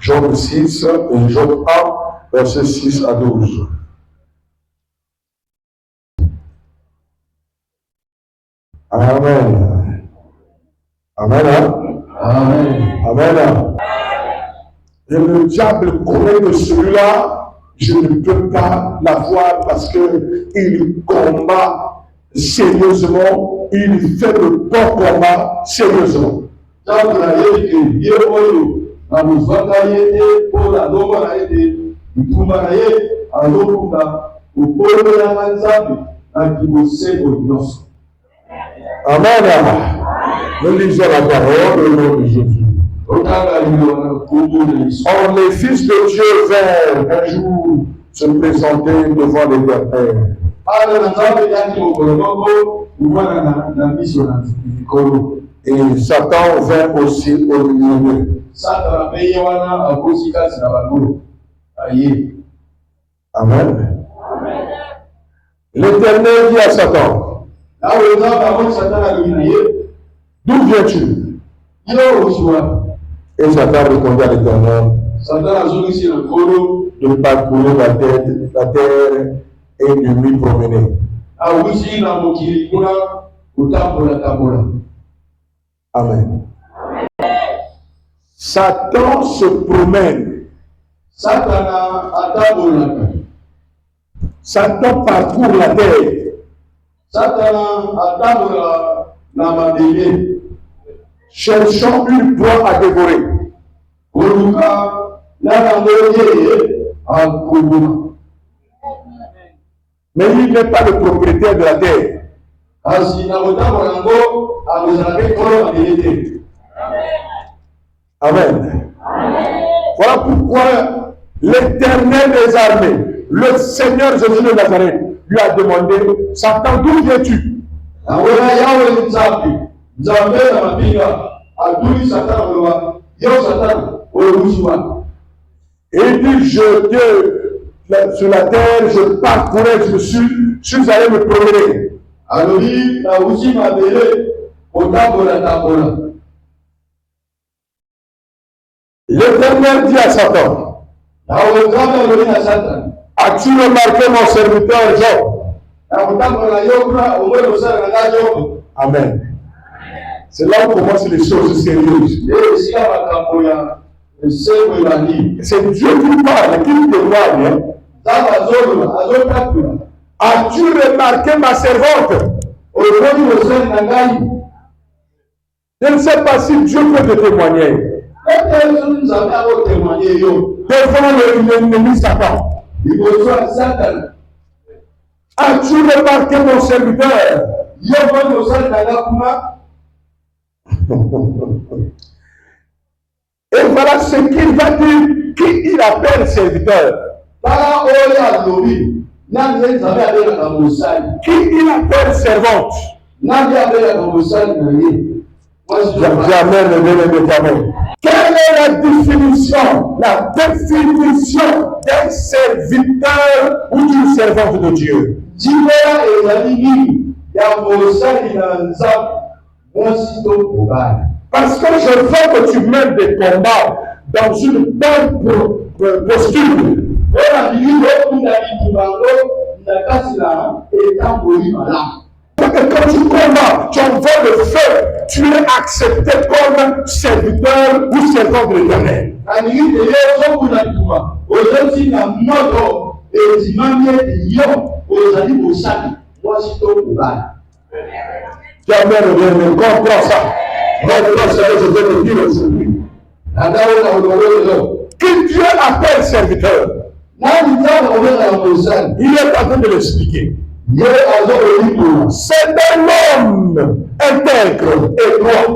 Job 6 et Job 1, versets 6 à 12. Amen. Amen. Amen. Amen. Et le diable connaît de celui-là, je ne peux pas l'avoir parce qu'il combat sérieusement, il fait le bon combat sérieusement. Amen. Nous lisons la parole au nom de Jésus. Or, les fils de Dieu vinrent un jour se présenter devant l'Éternel. Et Satan vint aussi au milieu. Amen. L'Éternel dit à Satan, d'où viens-tu? Et Satan répondit à l'Éternel, de parcourir la terre et de m'y promener. Amen. Satan se promène. Satan parcourt la terre. Cherchant une proie à dévorer. Mais il n'est pas le propriétaire de la terre. Amen. Voilà pourquoi l'Éternel des armées, le Seigneur Jésus de Nazareth, lui a demandé, Satan, d'où viens-tu? Et il dit, sur la terre, je parcourais, je suis allé me promener. L'Éternel dit à Satan, as-tu remarqué mon serviteur Job? Amen. C'est là où commencent les choses sérieuses. C'est Dieu qui parle, qui témoigne. As-tu remarqué ma servante? Je ne sais pas si Dieu peut te témoigner. Devant l'ennemi Satan. As-tu remarqué mon serviteur? Et voilà ce qu'il va dire, qui il appelle serviteur. Qui il appelle servante. Jamais ne vienne de toi-même. Quelle est la définition d'un serviteur ou d'une servante de Dieu? Parce que je veux que tu mènes des combats dans une bonne posture. Parce que quand tu combats, tu envoies le feu, tu es accepté comme serviteur ou servant de l'Éternel. Jamais ne comprends ça. Reprends ce que je vais te dire aujourd'hui. Que Dieu appelle serviteur. Il est en train de l'expliquer. C'est un homme intègre et droit.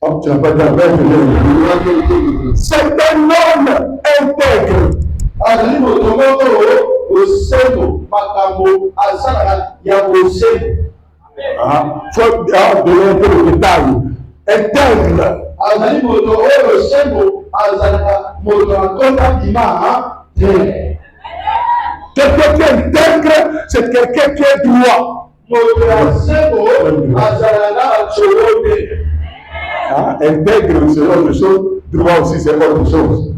Oh, tu n'as pas dit c'est un homme intègre. Faut donner un peu de détail. Intègre. Quelqu'un qui est intègre, c'est quelqu'un qui est droit. Intègre, c'est autre chose. Droit aussi, c'est autre chose.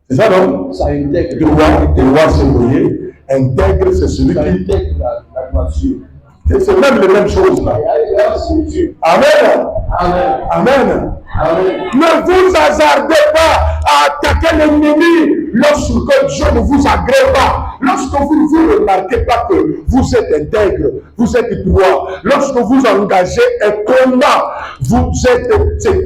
C'est ça, non? Ça intègre. Droit, c'est voyez. Intègre, c'est celui qui intègre la voiture. C'est même les mêmes choses là. Amen. Amen. Amen. Amen. Ne vous hasardez pas à attaquer l'ennemi lorsque Dieu ne vous agrée pas. Lorsque vous ne remarquez pas que vous êtes intègre, vous êtes droit. Lorsque vous engagez un combat, vous êtes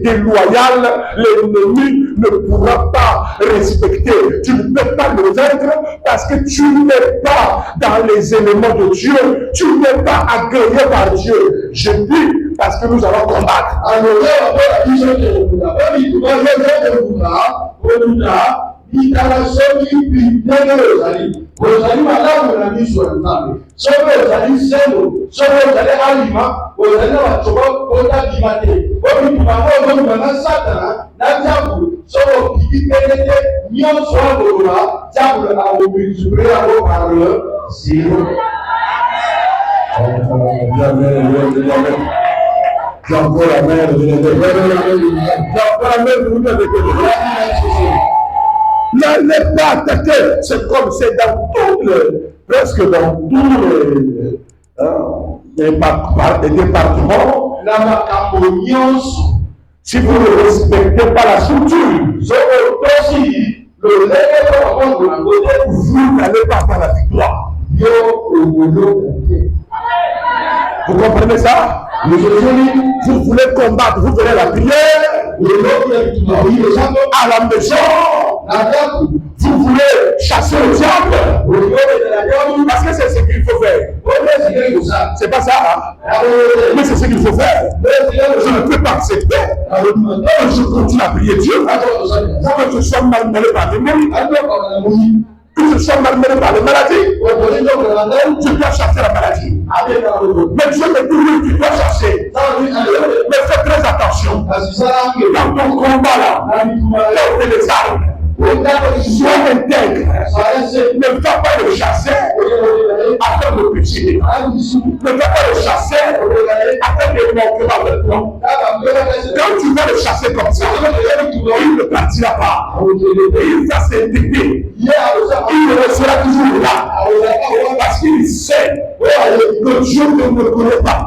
déloyal, l'ennemi ne pourra pas respecter. Tu ne peux pas le vaincre parce que tu n'es pas dans les éléments de Dieu. Tu n'es pas agréé par Dieu. Je dis parce que nous allons combattre. J'envoie la mère de n'est pas attaqué. C'est comme c'est dans toutes presque dans tous les départements. Si vous ne respectez pas la structure, vous n'allez pas faire la victoire. Vous comprenez ça? Vous voulez combattre, vous venez la prière à la maison. Vous voulez chasser le diable parce que c'est ce qu'il faut faire. C'est pas ça, hein? Mais c'est ce qu'il faut faire. Je ne peux pas accepter. Je continue à prier Dieu pour que je sois malmené par les ennemis. Que je sois malmené par les maladies. Je dois chasser la maladie. Mais Dieu me dit oui, tu dois chasser. Mais fais très attention. Dans ton combat là, porte les armes. Sois intègre. Ne va pas le chasser afin de pécher. Ne va pas le chasser afin de manquer dans le plan. Quand tu vas le chasser comme ça, il ne partira pas. Il va s'intégrer. Il restera toujours là. Parce qu'il sait que Dieu ne me connaît pas.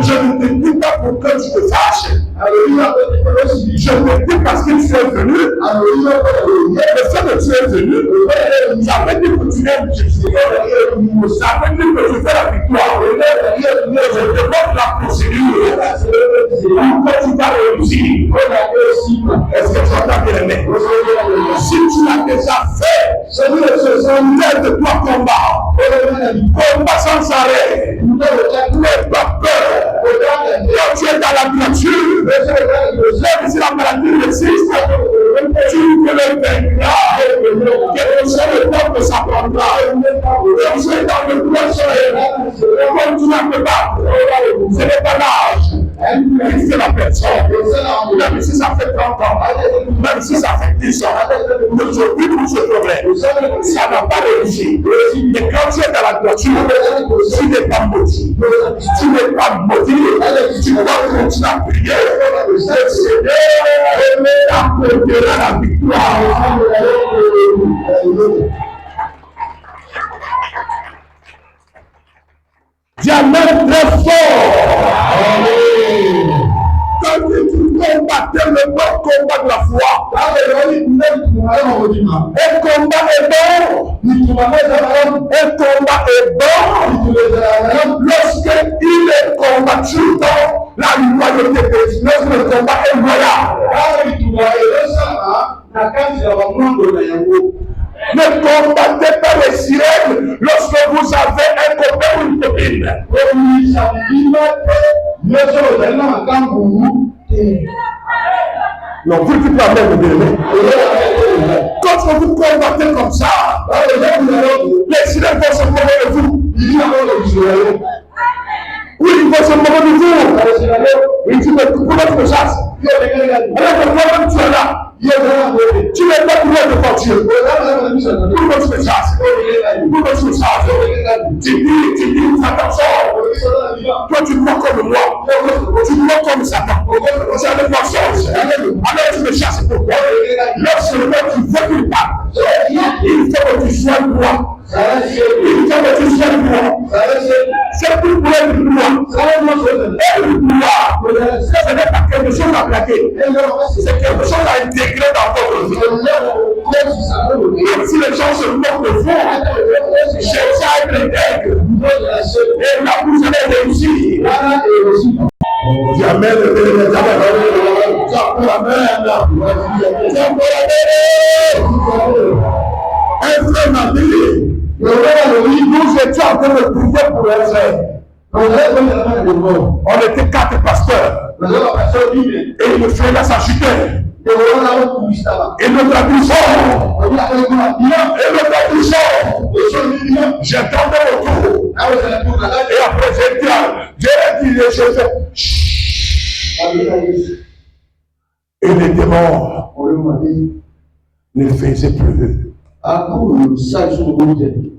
Je ne te dis pas pour que tu te fâches. Je te dis parce que tu es venu. Le fait que tu es venu, ça veut dire que tu aimes Jésus. Ça veut dire que tu fais la victoire. Je te demande la procédure pour que tu vas réussir. Est-ce que tu entends bien aimé? Si tu l'as déjà fait, aide-toi combat. Combat sans arrêt. N'aie pas peur. Quand tu es dans la nature, même si la maladie existe, tu ne le vaincras. Quel que soit le temps que ça prendra, quand tu es dans le prochain, comme tu n'as pas, ce n'est pas l'âge. C'est la personne. Même si ça fait 30 ans, même si ça fait 10 ans, aujourd'hui tout ce problème, ça n'a pas réussi. Mais quand tu es dans la nature, tu n'es pas maudit. Tu n'es pas maudit. Tu dois continuer à prier. Le Seigneur apportera la victoire. Diamant très fort. Quand tu combattez le bon combat de la foi, un combat est bon. Un combat est bon lorsqu'il est combattu dans la loyauté de Dieu. Lorsque le combat est loyal. Ne combattez pas les sirènes lorsque vous avez un copain ou une copine. Non, vous dites pas même bien. Quand vous combattez comme ça, les sirènes vont se moquer de vous. Oui, ils vont se moquer de vous. Ils disent, mais pourquoi tu me chasses? Alors que toi-même tu es là. Tu n'es pas droit devant Dieu. Pourquoi tu me chasses? Pourquoi tu me chasses? Tu dis, attention. Toi, tu crois comme moi. Tu crois comme Satan. Tu as de conscience. Alors tu me chasses pourquoi? Lorsque le tu veux qu'il parle, il faut que tu sois droit. Il faut que tu sois droit. C'est pour moi le droit. Et le droit, ce n'est pas quelque chose à plaquer. C'est quelque chose à intégrer dans votre vie. Même si les gens se moquent de vous, cherchez à être intègre. Et là, vous allez réussir. Amen. Un frère m'a dit, nous étions en train de prier pour un frère. On était 4 pasteurs. Et le frère là s'agitait. Et notre addition, j'attendais autour. Et après j'ai dit les choses. Et les démons ne faisaient plus.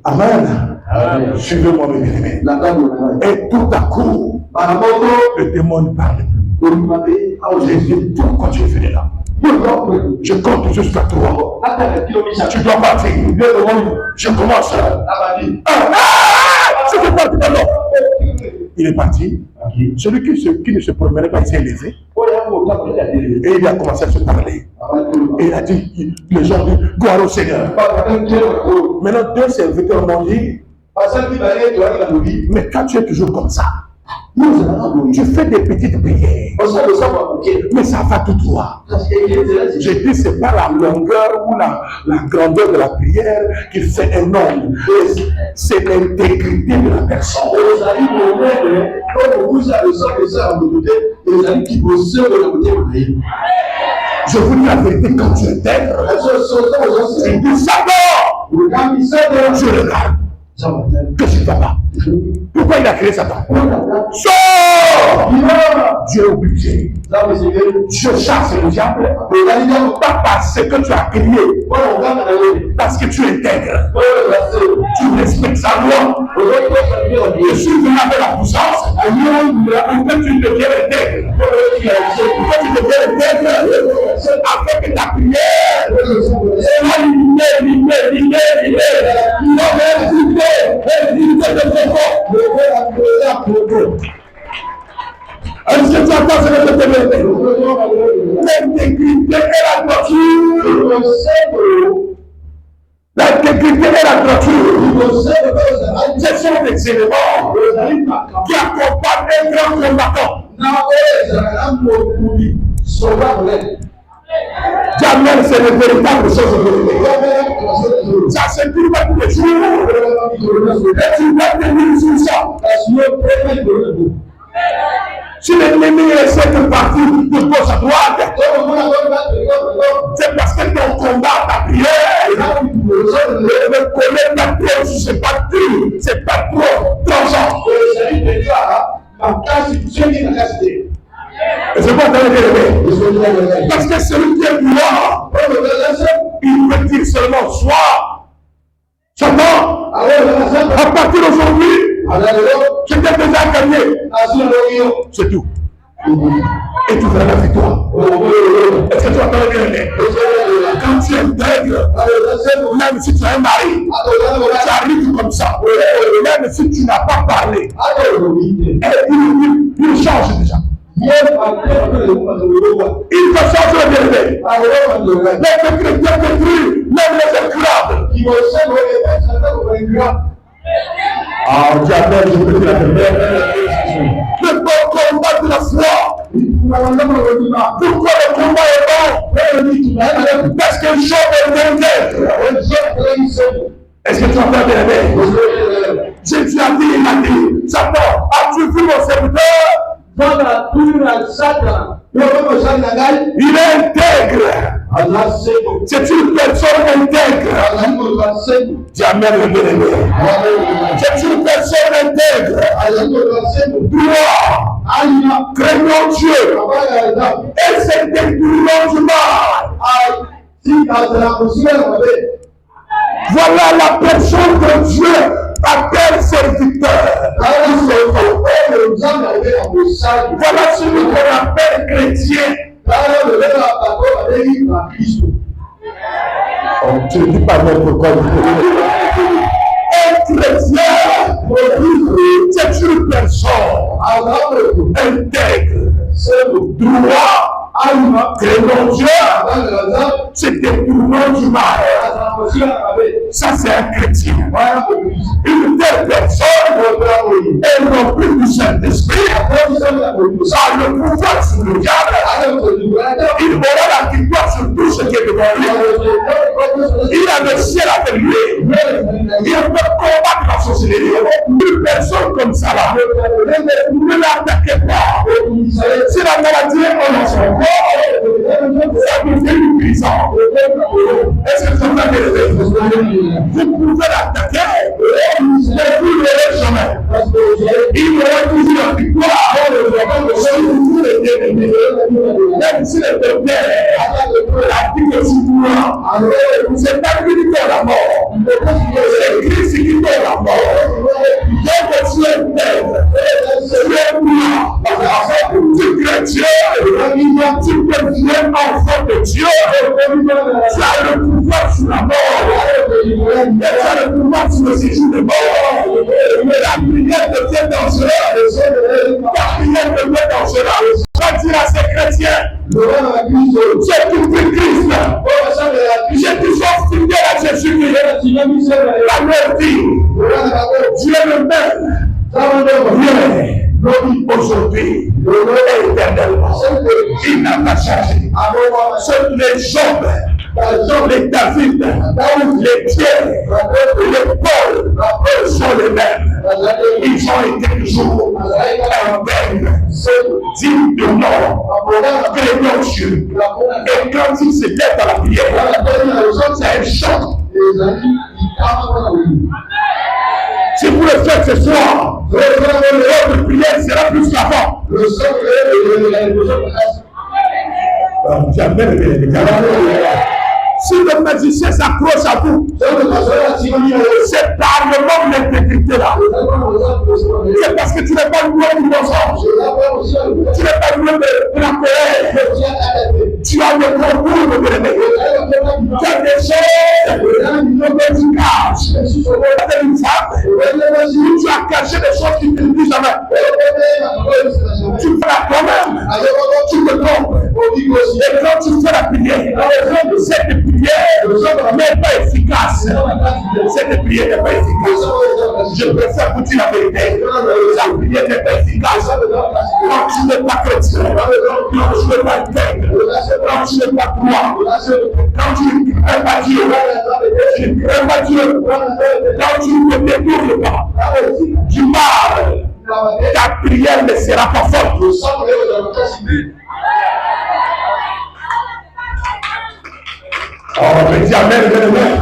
Amen. Suivez-moi mes bien-aimés. Et tout à coup, le démon ne parle plus. J'ai dit, pourquoi tu es venu là? Je compte jusqu'à 3. Tu dois partir. Je commence. C'est parti maintenant. Il est parti. Celui qui ne se promenait pas, il s'est levé. Et il a commencé à se parler. Et il a dit, les gens disent, gloire au Seigneur. Maintenant, 2 serviteurs m'ont dit, mais quand tu es toujours comme ça, tu fais des petites prières, mais ça va tout droit. J'ai dit, c'est pas la longueur ou la grandeur de la prière qui fait un homme, c'est l'intégrité de la personne. Je vous dis la vérité, quand tu intègres, tu dis ça d'or, je regarde. Qu'est-ce qui va pas? Pourquoi il a créé Satan? Sors! Dieu est obligé. Je chasse le diable, pas parce que tu as crié, parce que tu intègres. Tu respectes sa loi. Je suis venu avec la puissance pour que tu deviennes intègre. Pour que tu deviennes intègre avec ta prière. Soit limité. Est-ce que tu entends ce que je te dis? L'intégrité et la droiture. L'intégrité et la droiture. Ce sont des éléments qui accompagnent un grand combattant. Jamais c'est le véritable chose de vérité. Ça c'est pour pas tous les jours. Et tu vas tenir sur ça. Si l'ennemi essaie de partir de gauche à droite, c'est parce que ton combat, ta prière, le colère, ta prière, c'est pas dur, c'est pas trop tranchant. Et c'est pas dans le parce que celui qui est droit, il veut dire seulement soit. Satan, à partir d'aujourd'hui, je t'ai déjà gagné. C'est tout. Et tu verras la victoire. Est-ce que tu entends bien? Quand tu intègres, même si tu as un mari, tu arrives comme ça. Même si tu n'as pas parlé, il change déjà. Il va changer le bien-aimé. Les chrétiens détruits, même les esclaves. Ah, diable, je peux dire la vérité. Le bon combat de la foi. Pourquoi le combat est bon? Parce que le jour est intègre. Est-ce que tu entends bien? Jésus a dit, il a dit, Satan, as-tu vu mon serviteur? Il est intègre. C'est une personne intègre. Jamais le bien-aimé. C'est une personne intègre, droit, craignant Dieu, et se détournant du mal. Voilà la personne que Dieu appelle serviteur. Voilà celui qu'on appelle chrétien. On ne dit pas n'importe quoi. Un chrétien, c'est une personne intègre, droit, craignant Dieu, se détournant du mal. Ça, c'est un chrétien. Une telle personne est remplie du Saint-Esprit, a le pouvoir sur le diable, il aura la victoire sur tout ce qui est devant lui. Il a le ciel avec lui. Il peut combattre la société. Une personne comme ça là, ne l'attaquez pas. Si la maladie est en son corps, ça vous fait une prison. Est-ce que vous avez vous pouvez l'attaquer, mais vous ne verrez jamais. Il aura toujours la victoire. Si vous le démenez, même si le peuple a dit que c'est pas lui qui donne la mort, c'est Christ qui donne la mort. Donc tu es maître, tu es blanc, tu es Dieu, tu deviens enfant de Dieu, tu as le pouvoir sur la mort, tu as le pouvoir sur le séjour de mort. La prière devient dangereuse, la prière devient dangereuse. Quand dire à ces chrétiens, j'ai tout pris Christ, j'ai toujours fidèle à Jésus-Christ, la leur vie, Dieu le même, aujourd'hui et éternellement. Il n'a pas changé. Ce les jambes, les David, les Pierre, les Paul sont les mêmes. Ils ont été toujours intègres, dignes de nom, craignant Dieu. Et quand ils se mettent à la prière, c'est un choc. Si vous le faites ce soir, votre prière sera plus qu'avant. Si le magicien s'accroche à vous, c'est par le manque d'intégrité là. C'est parce que tu n'es pas loin du mensonge. Tu n'es pas loin de la colère. Tu as le concours de l'ennemi. Tu as des choses que tu caches. Tu es une femme. Tu as caché des choses qui ne te disent jamais. Tu fais la toi-même. Tu te trompes. Et quand tu fais la prière, cette prière n'est pas efficace. Cette prière n'est pas efficace. Je préfère vous dire la vérité. La prière n'est pas efficace. Quand tu n'es pas chrétien, quand tu n'es pas intègre, quand tu n'es pas droit, quand tu ne crains pas Dieu, quand tu ne te détournes pas du mal, ta prière ne sera pas forte. Oh, mais dis amen, amen.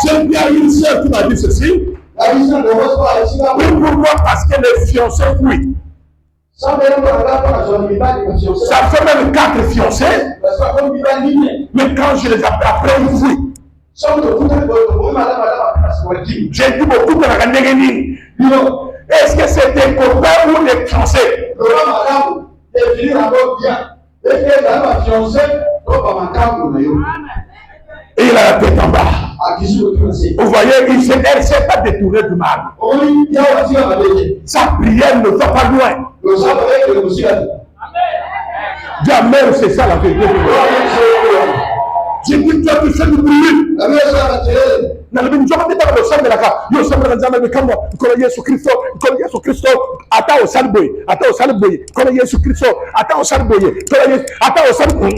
J'ai bien une sœur qui m'a dit ceci. Oui, pourquoi? Parce que les fiancés fuient. Ça fait même 4 fiancés. Mais quand je les appelle après, ils fuient. J'ai dit beaucoup de la Négénie. Est-ce que c'est des copains ou des fiancés? Et il a la tête en bas. Vous voyez, elle ne s'est pas détournée du mal. Sa prière ne va pas loin. Jamais, c'est ça la vérité. J'ai dit, toi, tu fais du bruit. Na nabi njoma de baba sombe la ka yo sombe la nzambe kamba ko Yesu Kristo ata o salboy ko Yesu Kristo ata o salboy ko Yesu ata o salboy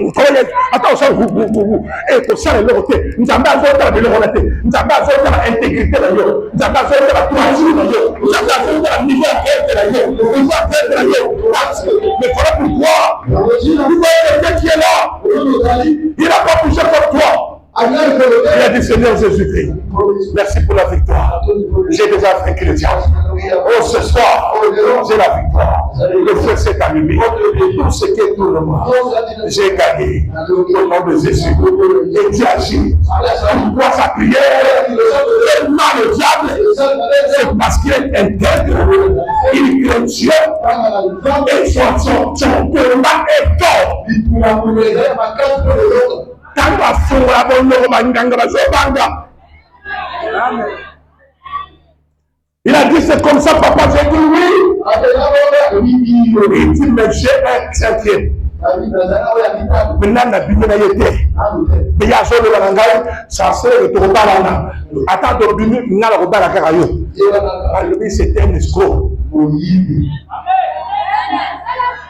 e ko sala lo te nzambe azota de lo te nzambe azota la intégrité la yo nzambe azota la courage la yo nzambe azota la niveau de la yo mais voilà pourquoi vous voyez quelqu'un qui est là il n'a pas poussé pour toi. Il a dit, Seigneur Jésus-Christ, merci pour la victoire. J'ai déjà vaincu le diable. Oh, ce soir, j'ai la victoire. Le feu s'est allumé. Tout ce qui est tout le monde, j'ai gagné. Au nom de Jésus. Et Dieu agit. Pourquoi sa prière? Tellement le diable, c'est parce qu'il est intègre. Il craint Dieu. Et son combat est tort. Il a dit c'est comme ça, papa. J'ai dit oui. Il dit mais j'ai un cinquième. Maintenant, la Bible n'a été. Mais il y a sur le langage, ça serait le tourbalana. Attends, de Bible, il n'a pas la carayo. Lui, c'était un escroc.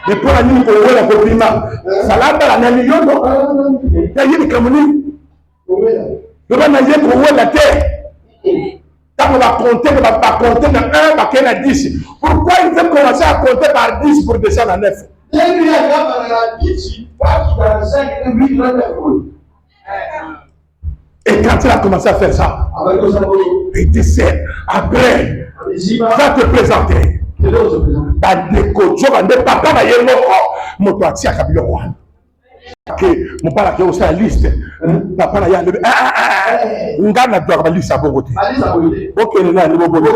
Mais pour la nuit, pour la compliment, ça l'a pas la nuit. Il y a eu des camonis. Le va nager pour voir la terre. Quand on va compter, on ne va pas compter de 1 par 15 à 10. Pourquoi il veut commencer à compter par 10 pour descendre à 9? Et quand il a commencé à faire ça, il dit c'est après, va te présenter. Papa va y aller, mon toit, si à Kabilo. Mon père a aussi la liste. Papa n'a pas de n'a pas de liste à bon côté. Ok, il y a un nouveau côté.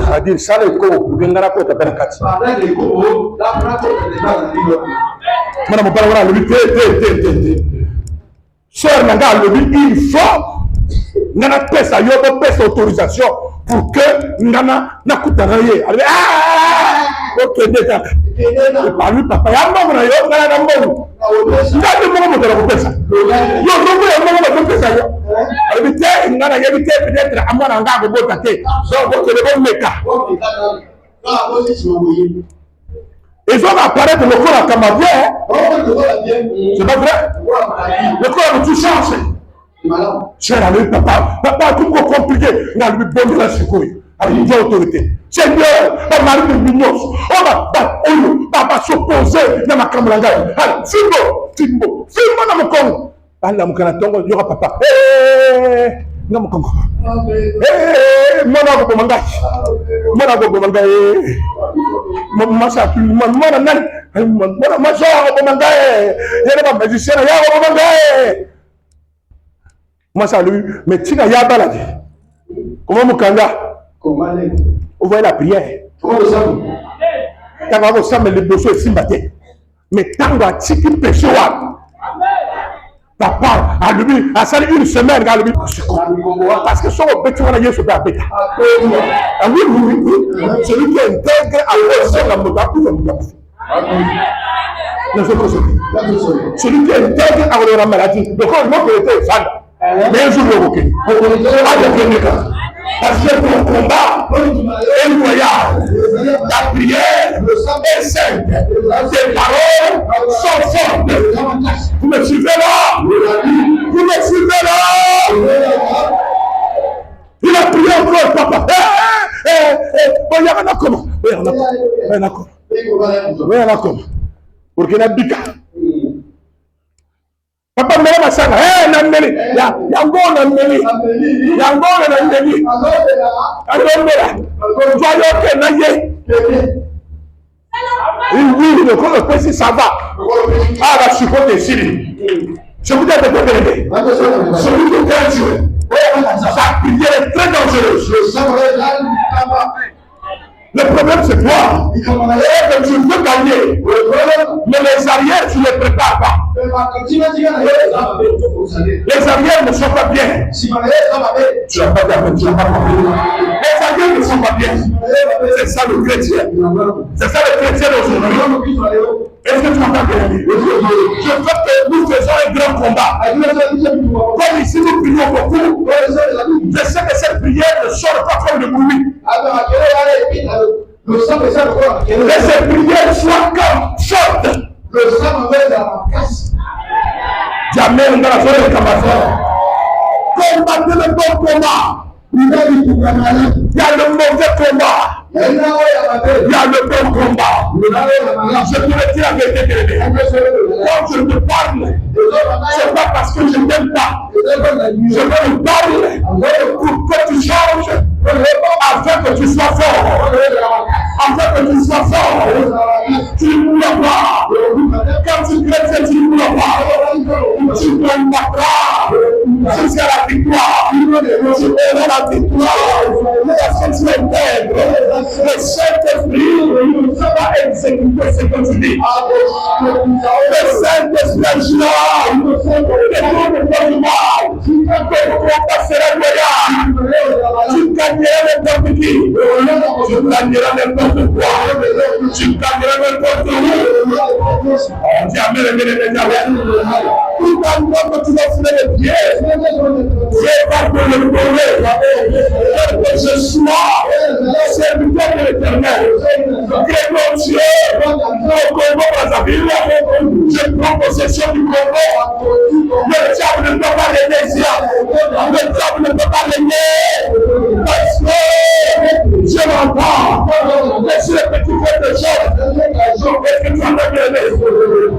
Ça dit ça, le corps, il y a un côté à Benkati. Madame, mon père a le sœur Nanga, il faut Nana pèse à Yobo, pèse autorisation pour que Nana n'acoutanaye. Ok, déjà. Par lui, papa, il y a un moment, il y a un moment. Il y a un moment de la pèse. Il y a un moment de la pèse. Il y a un peut-être à moi, un gars de beau tâté. Donc, c'est le bon méca. Ils ont apparaître le corps à Camabien. C'est pas vrai? Le corps a tout changé. Cher ami, papa, tout compliqué. Il a lui bon de la secours. Avec une autorité. Seigneur, on m'a dit de l'union. On va s'opposer dans ma camarade. Timbo, dans mon Congo. Allah, mon canaton, il y aura papa. Dans mon Congo. Mon abonnement. Moi, ça lui, mais tu n'as pas la vie. Comment mon kanga? Vous voyez la prière. Quand vous savez le besoin est simbaté. Mais tant que tu péché, papa, à lui, à ça une semaine, à lui, parce que son petit on a eu ce bébé. Oui, celui qui intègre à l'ouest la mode. Celui qui intègre à la maladie. Donc, on va être fan. Mais un jour, parce que ton combat est loyal, la prière est simple, tes paroles sont fortes. Vous me suivez là? Vous me suivez là? Il a prié encore, papa. Il y a un accord. Oui, un accord. Oui, un accord. Pour qu'il y ait un bika. Papa mele masanga nameli yango nameli andombela joyo ke naye oui le corps peut ça va la supporter ici je vous dis de préparer celui qui est dangereux sa prière est très dangereuse. Le problème c'est quoi? Que tu veux gagner, mais les arrières tu ne les prépares pas. Les arrières ne sont pas bien. Tu n'as pas compris. Les arrières ne sont pas bien. C'est ça le chrétien. C'est ça le chrétien d'aujourd'hui. Est-ce que tu m'entends bien? Je veux que nous faisons un grand combat. Comme ici nous prions beaucoup. Je sais que cette prière ne sort pas comme le bruit. Mais cette prière soit comme forte. Jamais dans la zone de Cameroun. Combattez le bon combat. Il y a le mauvais combat. Il y a le bon combat. Je te le dis la vérité. Quand je te parle, ce n'est pas parce que je ne t'aime pas. Je te parle pour que tu changes, afin que tu sois fort. Afin que tu sois fort. Tu ne mourras pas. Quand tu crées, tu ne mourras pas. Tu ne combattras jusqu'à la victoire. Tu auras la victoire. Parce que tu es intègre. Le Saint-Esprit va exécuter ce que tu dis. Le Saint-Esprit agira. Le nom de ton mal. Ton combat sera loyal. Tu gagneras n'importe qui. Tu gagneras n'importe quoi. Tu gagneras n'importe où. On dit amen, amen, amen. Tout en temps que tu vas soulever les pieds, c'est pas pour le trouver. Que je sois serviteur de l'Éternel. Que mon Dieu, au Congo Brazzaville, je prends possession du Congo. Le diable ne peut pas régner ici. Le diable ne peut pas régner. Parce que je m'entends. Mais sur les petits faits de choses, est-ce que tu as bien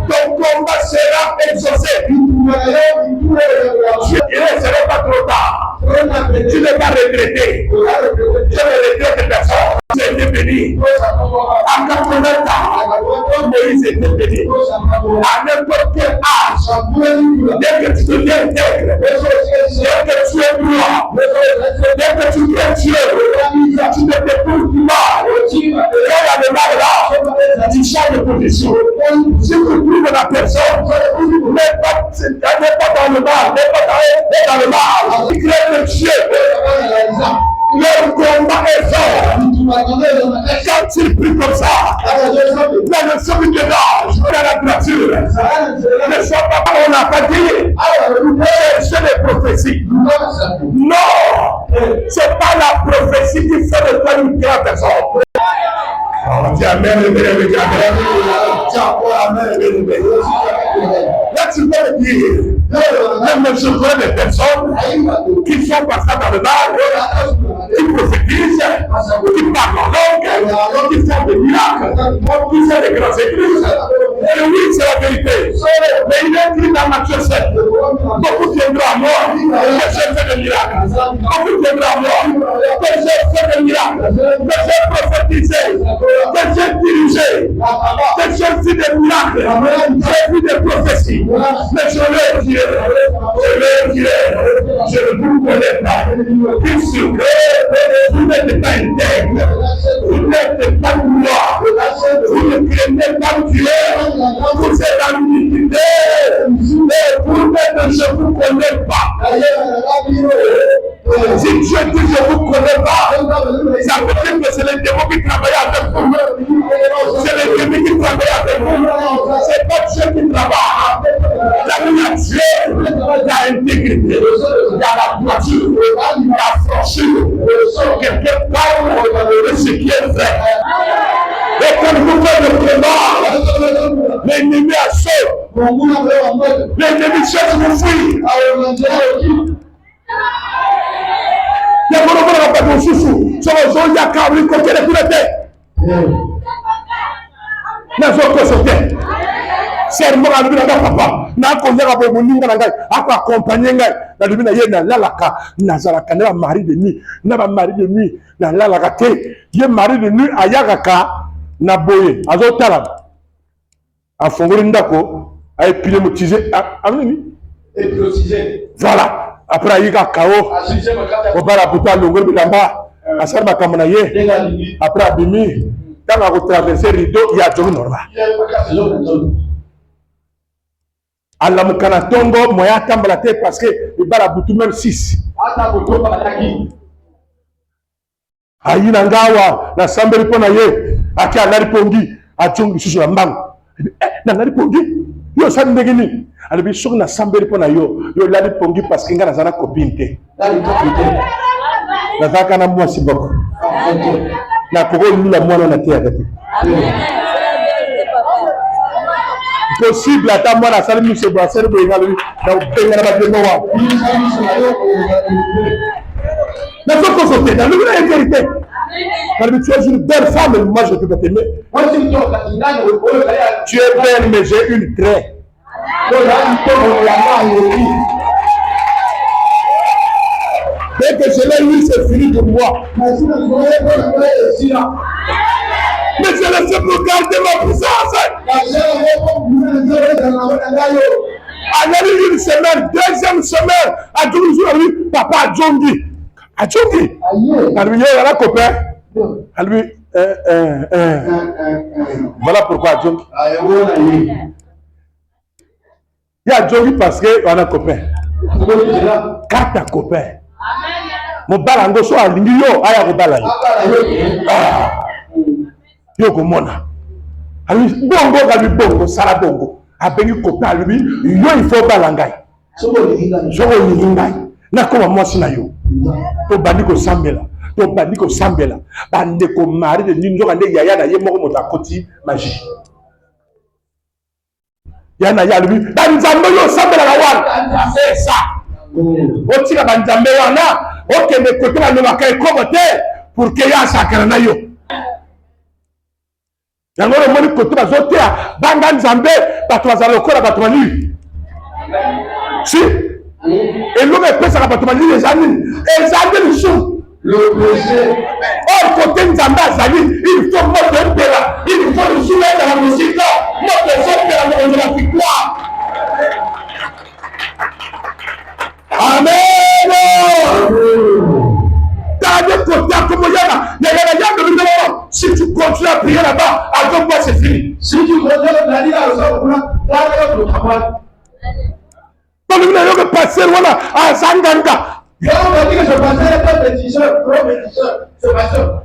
ton combat sera exaucé. Il ne sera pas trop tard. Tu ne vas pas regretter. Je ne regrette personne. J'ai été béni. À 80 ans, Moïse était béni. À n'importe quel âge, dès que tu deviens intègre, dès que tu es droit, dès que tu es Dieu, tu ne t'éprouves plus mal. Quand il y a le mal là, tu changes de position. Si tu trouves la personne, n'est pas dans le mal, n'est pas dans le mal. Tu crées le Dieu. Le combat est fort. Quand il prie comme ça, la leçon du dénage, dans la nature, ne soit pas, on n'a pas dit, c'est les prophéties. Non, c'est pas la prophétie qui fait de toi une grande personne. On dit amen, amen. Là, tu peux le dire. Même je connais des personnes qui sont passées dans le mal, qui prophétisent, qui parlent en langue, qui font des miracles, qui font des grandes églises. Et oui, c'est la vérité. Mais il est écrit dans Matthieu 7. Beaucoup viendront à moi, que j'ai fait des miracles. Beaucoup viendront à moi, que j'ai fait des miracles, que j'ai prophétisé, que j'ai dirigé, que j'ai fait des miracles, j'ai vu des prophéties. Mais je leur dirai, je ne vous connais pas. Puisque vous n'êtes pas intègre, vous n'êtes pas droit, vous ne craignez pas Dieu, vous êtes en unité, mais vous-même je ne vous connais pas. Si Dieu dit je ne vous connais pas, ça veut dire que c'est le démon qui travaille avec vous. C'est le démon qui travaille avec vous. C'est pas Dieu qui travaille. La vie à Dieu, il y a l'intégrité, il y a la droiture, il y a la franchise. Quelqu'un parle de ce qui est vrai. Et quand vous faites le combat, l'ennemi a chaud. L'ennemi cherche vous fuir. Il y a un peu de chouchou. Il y a un câble qui est pour la tête. Il y a un peu de serment à lui, papa. N'a qu'on a pas mon nom, à quoi accompagner. La lumine est dans l'alaka. Nazaraka n'est pas mari de nuit. N'a pas mari de nuit. Dans l'alaka. Il est mari de nuit à Yagaka. N'a boye. À Zotalam. À Fongorindako. À épilémotiser. À Mimi. Voilà. Après, il y a Kao. Au Baraputa, le Gouvernement Lamba. À Sarma Kamanaye. Après, Abimi. Quand on a traversé le rideau, il y a John Norma. Allah mukana tongo moya tambala te parce que il bara butu même 6 ayina ngawa na sambeli pona ye aki alari pongi achungi susu na mbang na lari pongi yo sandegi ni alibi sok na sambeli pona yo lari pongi parce que ngana zana copine te na zaka na mwasi boko na koko lula mwana na te akati possible ata mwana sali mi se bo asere bo ngali na upenga na batemo wa na soko sote na lugula vérité Quand tu es une belle femme, moi je peux t'aimer. Tu es belle, mais j'ai une craie. Dès que je l'ai eu, c'est fini pour moi. Mais je l'ai fait pour garder ma puissance. Allez, une semaine, deuxième semaine, à 12 jours, papa a Djongi. A Djongi. À lui, il y a un copain. À lui, voilà pourquoi à Djongi. Il y a Djongi parce qu'on a un copain. Quand t'as copain. Mon balango soit à l'ingio, aïe à balango. Yo komona. Ali bongo gabi bongo sala bongo. Abengi copain lui, yo il faut balangai. Soko lingai. Na koma mwasi na yo. To bandiko sambela. To bandiko sambela. Bandeko mari de ninjo ande yaya na ye moko mota koti magie. Yana ya lui, banzambe yo sambela la wana. C'est ça. Otika banzambe wana. Ok, mais côté la nouvelle commentaire pour que ya sakana na yo. Yango le moni côté la zotea banga nzambe bato bazala lokola bato bani. Si et l'homme pesa bato bani les amis. Les amis sont le projet. Or côté nzambe azali, il faut mettre un là. Il faut le soumettre dans la musique là. Notre zone de la victoire. Amen. T'as des côtés comme Yana. Si tu continues à prier là-bas, avec moi c'est fini. Si tu continues à prier là-bas, donc vous n'avez pas passé voilà à Zanganga. Il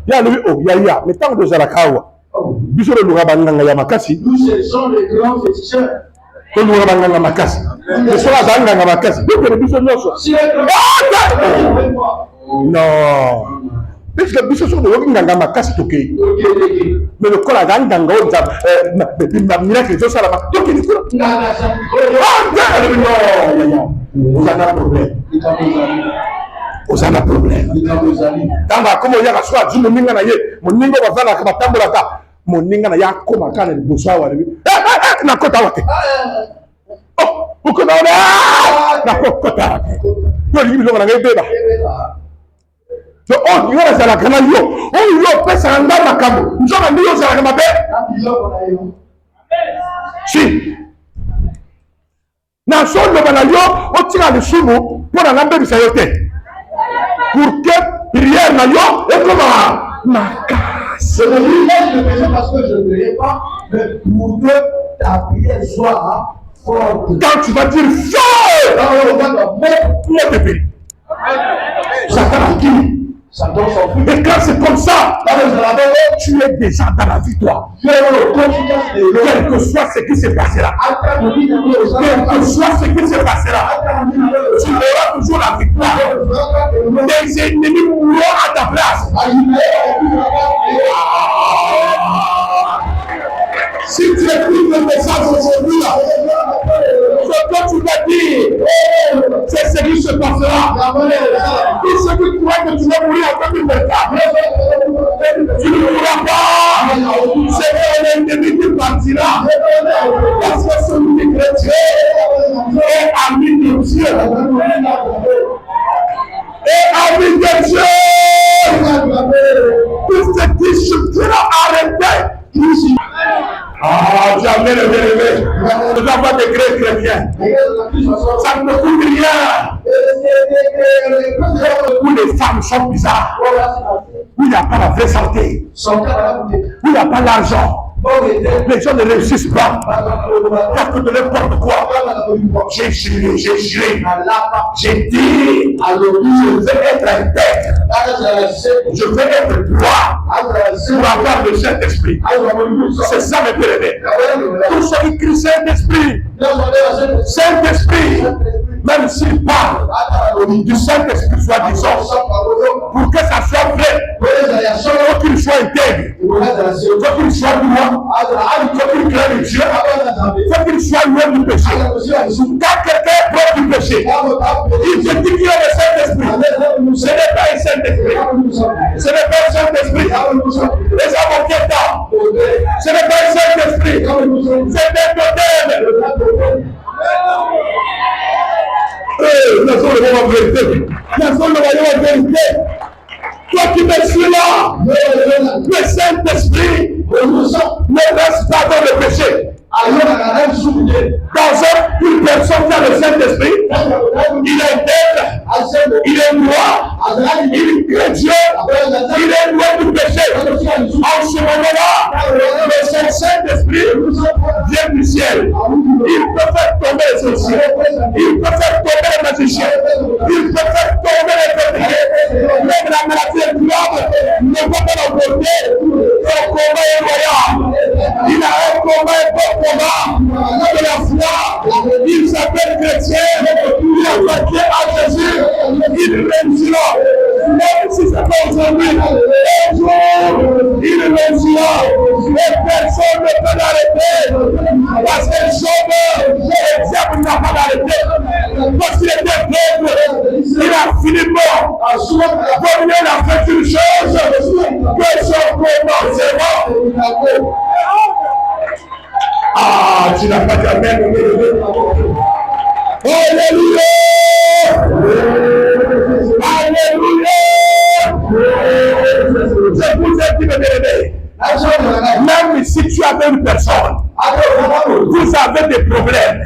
y a lui, oh, ya, mais tant que vous avez la kawa, vous serez le rabanganga yamakasi. Nous cherchons les grands féticheurs. Nous rabanganga makasi. Nous sommes à Zanganga makasi. Vous avez besoin de nous. Non. Parce que les gens ne nganga makasi toke. Mais le col à nganga on ça miracle ça là. Donc il faut non. Vous avez un problème. Vous avez un problème. Dans la comme il y a soit du moninga na ye, moninga va faire la katambola ta. Moninga na ya koma kana ni bosa wa ni. Na kota wate. Oh, uko na kota wate. Yo li bilo na ngebe ba. So on y a la canal yo, on y a pesa anda makambo. Nous avons dit aux Arabes. Si. Na son le banayo, on tire le sumo pour la lampe de sayote. Pour que prière na yo et comment ma casse. Je ne fais parce que je ne prie pas, mais pour que ta prière soit forte. Quand tu vas dire feu, dans le pays. Ça va qui? Et quand c'est comme ça, tu es déjà dans la victoire. Quel que soit ce qui se passera, quel que soit ce qui se passera, tu auras toujours la victoire. Tes ennemis mourront à ta place. Si tu écoutes le message aujourd'hui, ce que tu vas dire, c'est ce qui se passera. Tout ce qui croit que tu vas mourir en 2024, tu ne mourras pas. C'est l'ennemi qui partira. Parce que celui qui est chrétien est ami de Dieu. Et ami de Dieu. Tout ce qui sera arrêté. Ah, jamais le bien-aimé. Nous n'avons pas de gré chrétien. Ça ne coûte rien. Où les femmes sont bizarres. Où il n'y a pas la vraie santé. Où il n'y a pas l'argent. Les gens ne réussissent pas. Parce que de n'importe quoi. J'ai juré. J'ai dit, je vais être intègre. Je vais être droit. Pour avoir le Saint-Esprit. C'est ça mes bien-aimés. Tous ceux qui crient Saint-Esprit, même s'il parle du Saint-Esprit, soit disant, pour que ça soit vrai, il faut qu'il soit intègre, il faut qu'il soit droit, il faut qu'il crée Dieu, il faut qu'il soit loin du péché. Quand quelqu'un est proche du péché, il se dit qu'il y a le Saint-Esprit. Ce n'est pas un Saint-Esprit. Ce n'est pas un Saint-Esprit. Les gens vont dire non. Ce n'est pas un Saint-Esprit. C'est un totem. Nous sommes le royaume vérité. Nous sommes le royaume vérité. Toi qui me suis là, le Saint-Esprit ne reste pas dans le péché. Dans une personne qui a le Saint-Esprit, il est intègre, il est droit, il crée Dieu, il est loin du péché. En ce moment-là, le Saint-Esprit vient du ciel. Il peut faire tomber les sorciers, il peut faire tomber les magiciens, il peut faire tomber les péchés. Même la maladie est grave, ne peut pas l'emporter. Son combat est royal. Il a un combat, un bon combat de la foi. Il s'appelle chrétien. Il appartient à Jésus. Il réussira. Même si c'est pas aujourd'hui, un jour, il réussira. Et personne ne peut l'arrêter. Parce que le sauveur, le diable n'a pas l'arrêter. Parce qu'il était pauvre, il a fini mort. Comme il a fait une chose, que son commencement. Ah, tu n'as pas dit amen. Alléluia! Alléluia! Je vous ai dit de m'aimer. Même si tu avais une personne, vous avez des problèmes.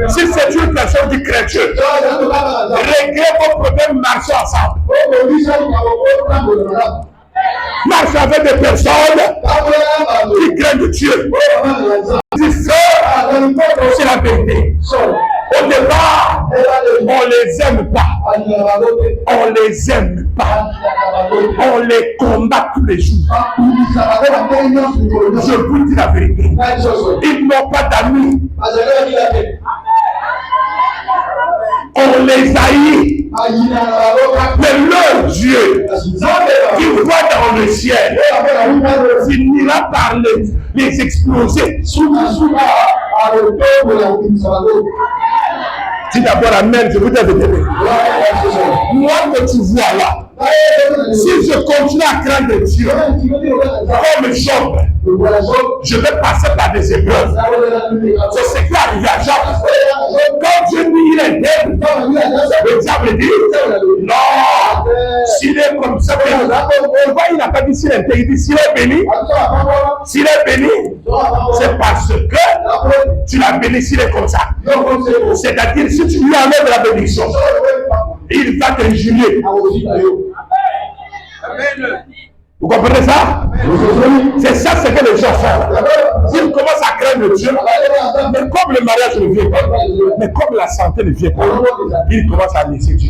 Si c'est une personne qui craint Dieu, réglez vos problèmes, marchez ensemble. Marche avec des personnes qui craignent Dieu. C'est la vérité. Au départ, on les aime pas. On les aime pas. On les combat tous les jours. Je vous dis la vérité. Ils n'ont pas d'amis. On les haït. Mais leur Dieu, qui voit dans le ciel, finira par les exploser. Dis d'abord amen, je vous dis la vérité. Moi que tu vois là, si je continue à craindre Dieu, comme Job, je vais passer par des épreuves. C'est ce qui est arrivé à Job. Quand Dieu dit il est intègre, le diable dit non, s'il est comme ça, il n'a pas dit s'il est intègre, il dit s'il est béni. S'il est béni, c'est parce que tu l'as béni s'il est comme ça. C'est-à-dire si tu lui enlèves la bénédiction, il va t'injurier. Vous comprenez ça? C'est ça ce que les gens font. Ils commencent à craindre Dieu, mais comme le mariage ne vient pas, mais comme la santé ne vient pas, ils commencent à laisser Dieu.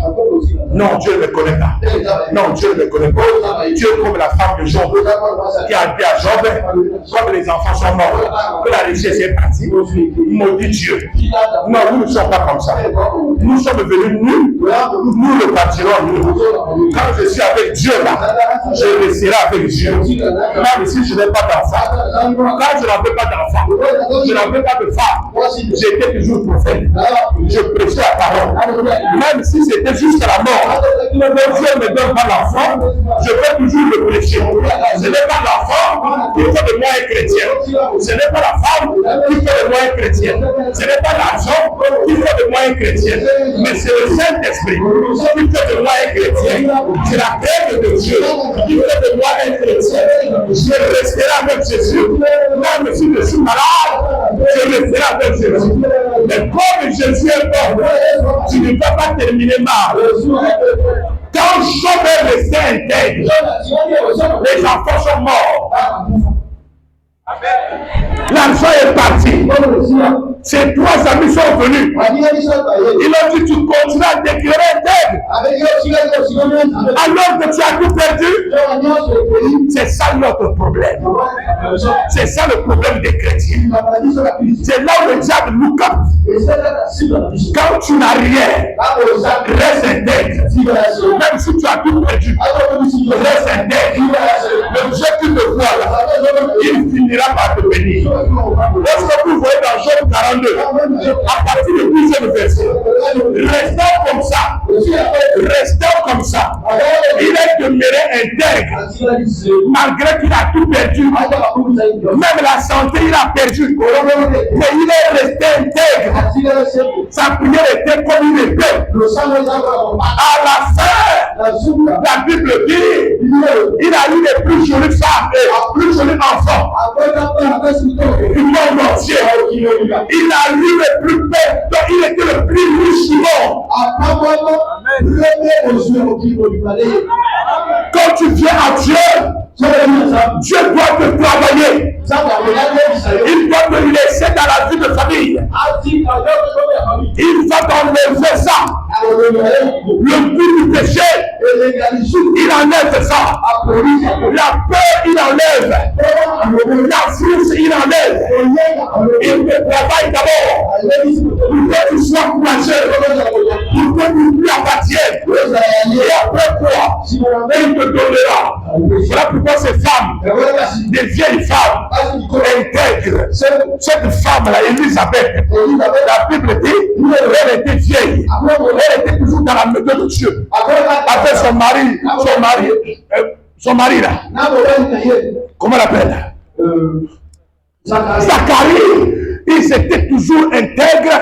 Non, Dieu ne me connaît pas. Non, Dieu ne me connaît pas. Dieu comme la femme de Job, qui a dit à Job, comme les enfants sont morts, que la richesse est partie, maudit Dieu. Non, nous ne sommes pas comme ça. Nous sommes venus nus, nous le partirons nus. Quand je suis avec Dieu là, je resterai avec Dieu. Même si je n'ai pas d'enfant. Quand je n'avais pas d'enfant, je n'avais pas de femme, j'étais toujours prophète. Je prêchais la parole. Même si c'était jusqu'à la mort, le Dieu ne me donne pas l'enfant, je vais toujours le prêcher. Ce n'est pas l'enfant qui fait de moi un chrétien. Ce n'est pas la femme qui fait de moi un chrétien. Ce n'est pas l'argent qui fait de moi un chrétien. Mais c'est le Saint-Esprit qui fait de moi un chrétien. C'est la crainte de Dieu qui fait de moi un chrétien. Je resterai avec Jésus. Même si je suis malade, je resterai avec Jésus. Mais comme Jésus est bon, tu ne peux pas terminer mal. Quand Job est resté intègre, les enfants sont morts. L'argent est parti. Ses trois amis sont venus. Ils ont dit tu continues à déclarer intègre alors que tu as tout perdu. C'est ça notre problème. C'est ça le problème des chrétiens. C'est là où le diable nous capte. Quand tu n'as rien, reste intègre. Même si tu as tout perdu, reste intègre. Le Dieu qui te voit là, il finira par te bénir. Lorsque vous voyez dans Job 42, à partir du 12e verset, restons comme ça. Restons comme ça. Il est demeurer intègre. Malgré qu'il a tout perdu. Même la santé, il a perdu. Mais il est resté intègre. Sa prière était comme une épée. À la fin, la Bible dit, il a eu les plus jolies femmes et plus jolis enfants. Du monde entier. Il a eu le plus belle, donc il était le plus riche du monde. Quand tu viens à Dieu, Dieu doit te travailler. Il doit te laisser dans la vie de famille. Il va t'enlever ça. Le but du péché, il enlève ça. La peur, il enlève. La frousse, il enlève. Il te travaille d'abord. Pour que tu sois courageux. Pour que tu lui appartiennes. Et après quoi, il te donnera. Voilà pourquoi ces femmes, des vieilles femmes, intègres. Cette femme-là, Élisabeth, la Bible dit, elle était vieille. Elle était toujours dans la maison de Dieu. Avec son mari là. Comment on l'appelle? Zacharie. Ils étaient toujours intègres,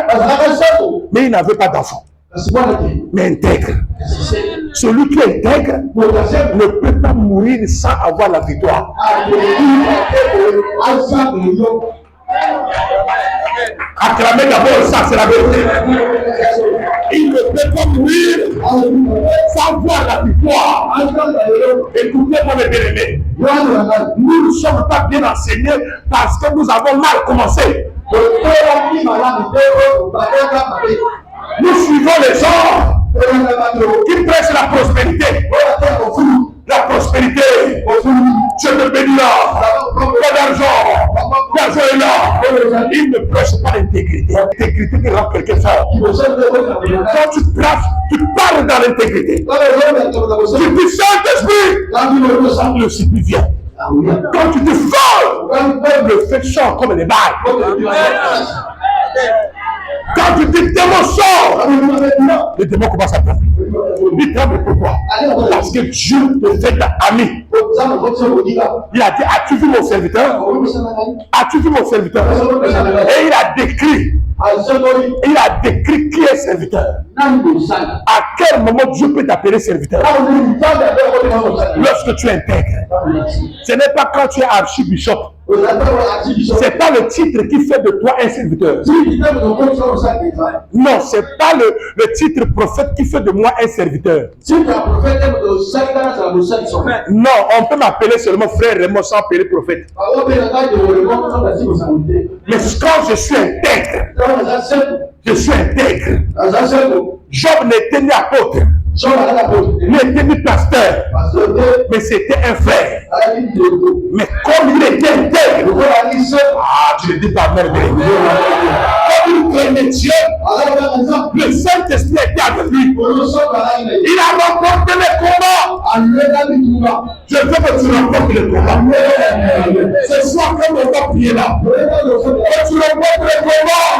mais ils n'avaient pas d'enfant. Mais intègre. Celui qui est intègre ne peut pas mourir sans avoir la victoire. Acclamez d'abord, ça c'est la vérité. Il ne peut pas mourir sans voir la victoire. Écoutez-moi mes bien-aimés. Nous ne sommes pas bien enseignés parce que nous avons mal commencé. Nous suivons les gens qui prêchent la prospérité. La prospérité. Dieu te bénira. Pas d'argent. L'argent est là. Il ne prêche pas l'intégrité. L'intégrité qui rend quelqu'un fort. Quand tu prêches, tu parles dans l'intégrité. Tu dis Saint-Esprit. Le Saint-Esprit vient. Quand tu te formes, le fait chante comme les balles. Quand tu dis démon sort, le démon commence à trembler. Il tremble pourquoi? Parce que Dieu te fait ami. Il a dit, as-tu vu mon serviteur? As-tu vu mon serviteur? Et il a décrit. Il a décrit qui est serviteur. À quel moment Dieu peut t'appeler serviteur? Lorsque tu es intègre. Ce n'est pas quand tu es archibishop. C'est pas le titre qui fait de toi un serviteur. Non, c'est pas le titre prophète qui fait de moi un serviteur. Non, on peut m'appeler seulement frère Raymond sans appeler prophète. Mais quand je suis intègre, je suis intègre. Job n'était ni apôtre, n'était ni pasteur, mais c'était un frère. Mais comme il était intègre, tu le dis par merveille. Comme il craignait Dieu, le Saint-Esprit était avec lui. Il a remporté les combats. Je veux que tu remportes les combats. Ce soir, comme on va prier là, que tu remportes les combats.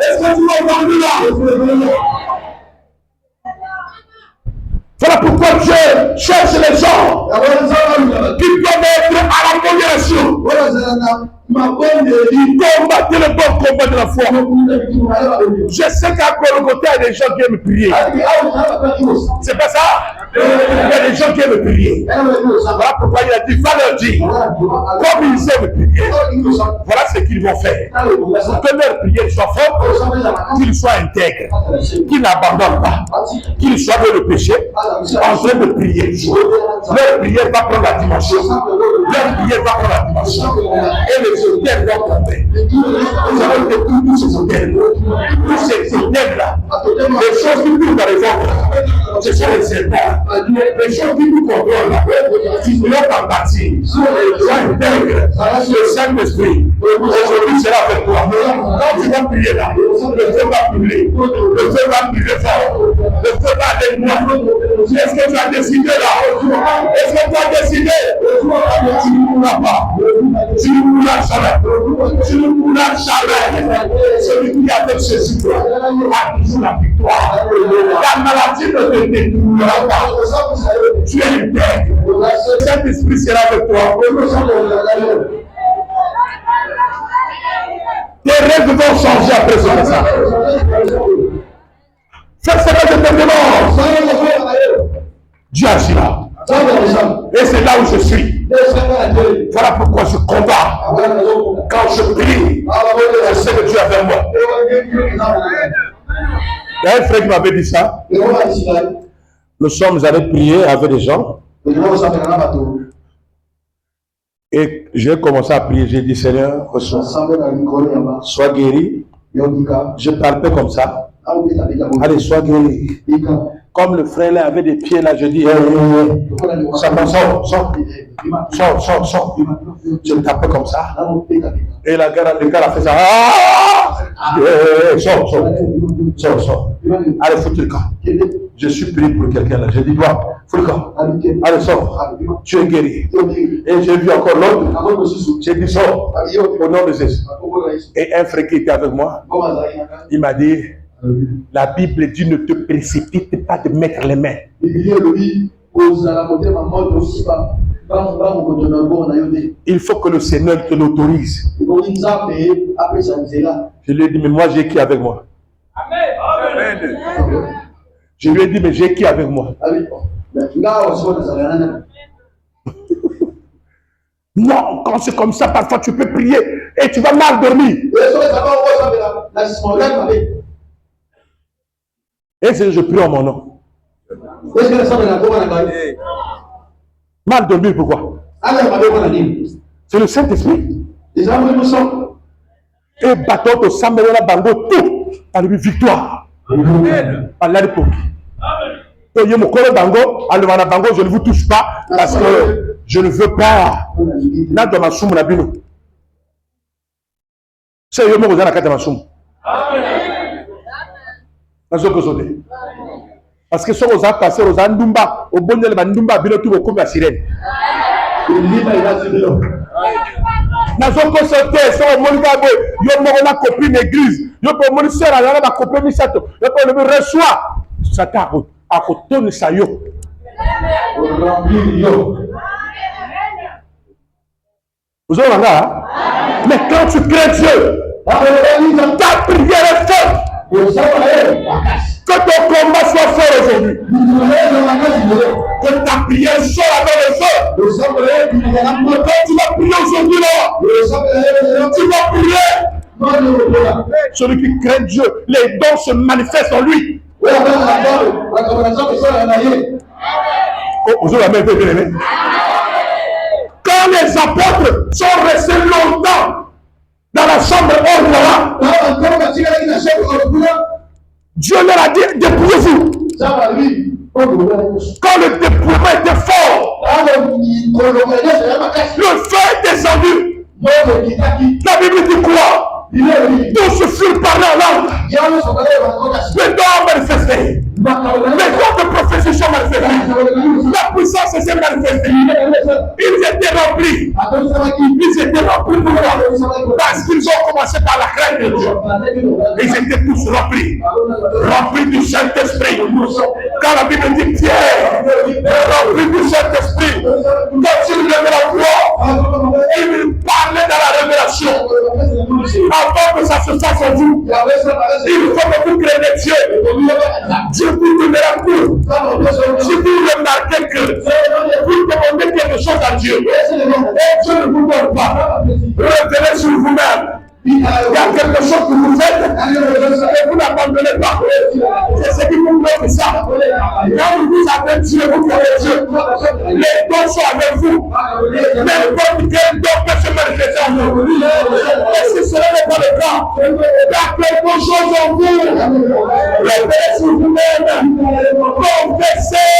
Est-ce que tu m'as entendu là? Voilà pourquoi Dieu cherche les gens qui doivent être à la modération. Ils combattent le bon combat de la foi. Je sais qu'à Golgotha, il y a des gens qui aiment prier. C'est pas ça? Il y a des gens qui aiment prier. Voilà pourquoi il a dit, va leur dire, comme ils aiment prier, voilà ce qu'ils vont faire. Pour que leur prière soit forte, qu'ils soient intègres, qu'ils n'abandonnent pas, qu'ils soient dans le péché, en train de prier. Leur prière va prendre la dimension. Leur prière va prendre la dimension. Et les hôtels vont tomber. Nous allons détruire tous ces hôtels. Tous ces hôtels-là. Les choses qui tournent dans les ventres, ce sont les serpents. Les gens qui nous contrôlent, qui nous en bâtir, soient intègres, le Saint-Esprit, aujourd'hui sera avec toi. Quand tu vas prier là, le feu va brûler, le feu va brûler fort, le feu va aller loin. Est-ce que tu as décidé là? Est-ce que tu as décidé? Tu ne mourras pas, tu ne mourras jamais, tu ne mourras jamais. Celui qui a fait Jésus a toujours la victoire. La maladie ne ne détruira pas. Tu es intègre. Le Saint-Esprit sera avec toi. Tes rêves vont changer après ce message. Fais ce que je te demande. Dieu agira. Et c'est là où je suis. Voilà pourquoi je combats. Quand je prie, je sais que Dieu est avec moi. Il y a un frère qui m'avait dit ça. Nous sommes allés prier avec des gens. Et j'ai commencé à prier. J'ai dit, Seigneur, reçois. Sois guéri. Je palpais comme ça. Allez, sois guéri. Comme le frère là avait des pieds là, je dis, sors. Je me tapais comme ça. Et le gars a fait ça. Sors. Allez, foutu le camp. Je suis prié pour quelqu'un là. Je dis, toi, fous le camp. Allez, sors. Tu es guéri. Et j'ai vu encore l'autre. J'ai dit, sors. Au nom de Jésus. Et un frère qui était avec moi, il m'a dit, la Bible dit ne te précipite pas de mettre les mains. Il faut que le Seigneur te l'autorise. Je lui ai dit, mais moi j'ai qui avec moi? Amen. Je lui ai dit, mais j'ai qui avec moi? Non, quand c'est comme ça, parfois tu peux prier et tu vas mal dormir. Et c'est je prie en mon nom. Mal dormir, pourquoi? C'est le Saint-Esprit. Et bâton au Samuel Bango, tout. À lui, victoire. À l'époque. Je ne vous touche pas parce que je ne veux pas. Là, dans ma somme, la bino. C'est yo mo kozana kata ma somme. Parce que ce que vous avez passé aux Andumba, au bon de l'Andumba, bien tout comme la sirène. Nazoko sauté, so monika bo, yo mo na copine église, yo po moni sœur ala na copine misato, yo po le reçoit. Satan a kotonne sa yo. Vous avez là, mais quand tu crains Dieu, ta prière est forte. Que ton combat soit fort aujourd'hui. Que ta prière soit avec le feu. Quand tu vas prier aujourd'hui là, tu vas prier. Celui qui craint Dieu, les dons se manifestent en lui. Aujourd'hui la main est bien aimée. Quand les apôtres sont restés longtemps dans la chambre hors là, Dieu leur a dit, dépouillez-vous. Quand le dépouillement était fort, le feu est descendu. La Bible dit quoi? Tous furent parlés en langue. Les dons manifestés. Les dons de prophétie sont manifestés. La puissance s'est manifestée. Ils étaient remplis. Ils étaient remplis de foi. Parce qu'ils ont commencé par la crainte de Dieu. Ils étaient tous remplis. Remplis du Saint-Esprit. Quand la Bible dit Pierre, rempli du Saint-Esprit, quand il levait la voix, il parlait dans la révélation. Avant que ça se fasse en vous, il faut que vous craignez Dieu. Dieu vous donnera tout. Si vous remarquez que vous demandez quelque chose à Dieu, et Dieu ne vous donne pas, revenez sur vous-même. Il y a quelque chose que vous faites et vous n'abandonnez pas. C'est ce qui vous donne ça. Quand vous avez Dieu, vous avez Dieu. Les dons sont avec vous. N'importe quel don peut se manifester en vous. Et si cela n'est pas le cas, il y a quelque chose en vous. Revenez sur vous-même. Confessez.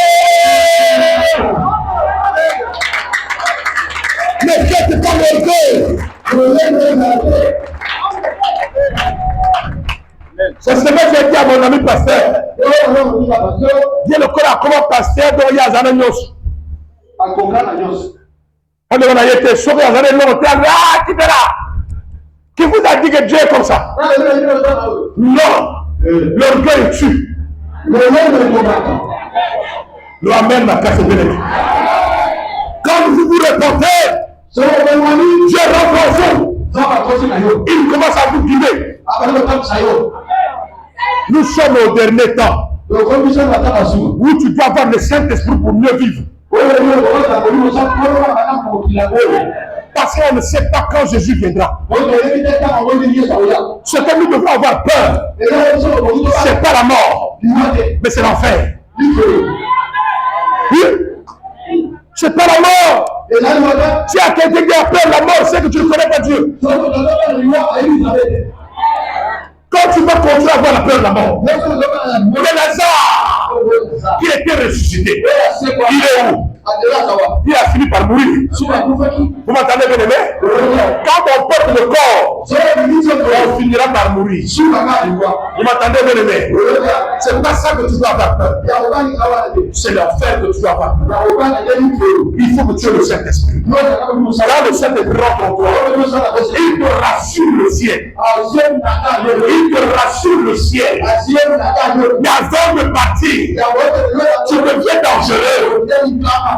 Ne faites pas l'orgueil. C'est ce que j'ai dit à mon ami pasteur. Dieu le corps a comment pasteur dont il y a un agneau. On a été sauvé à un agneau. Qui vous a dit que Dieu est comme ça? Non. L'orgueil tue. Le Amen n'a qu'à se bénéfice. Quand vous vous repentez, Dieu rentre en vous. Il commence à vous guider. Nous sommes au dernier temps où tu dois avoir le Saint-Esprit pour mieux vivre. Parce qu'on ne sait pas quand Jésus viendra. Ce que nous devons avoir peur, ce n'est pas la mort, mais c'est l'enfer. Oui. C'est pas la mort. Si à quelqu'un qui a peur de la mort, c'est que tu ne connais pas Dieu. Quand tu vas continuer à avoir la peur de la mort, mais Lazare qui était ressuscité, il est où? Il a fini par mourir. Vous m'entendez, bien aimé? Quand on porte le corps, on finira par mourir. Vous m'entendez, bien aimé? C'est pas ça que tu dois avoir peur. C'est l'enfer que tu dois avoir peur. Il faut que tu aies le Saint-Esprit. Là, le Saint-Esprit rentre en toi. Il te rassure le ciel. Il te rassure le ciel. Mais avant de partir, tu deviens dangereux.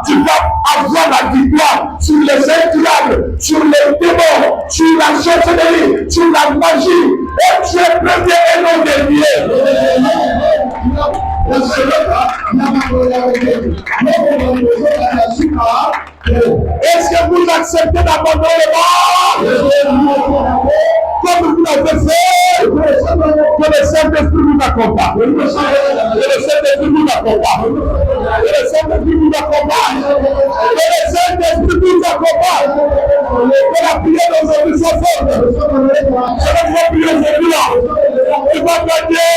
Tu vas avoir la victoire sur les diables, sur les démons, sur la sorcellerie, sur la magie. Et tu es premier et non dernier. Est-ce que vous acceptez d'abandonner le monde comme vous l'avez fait? Que le Saint-Esprit vous accompagne. Que le Saint-Esprit vous accompagne. Que le Saint-Esprit vous accompagne. Que le Saint-Esprit vous accompagne. Que la prière d'aujourd'hui soit forte. Je vais vous prier aujourd'hui là. Tu vas gagner.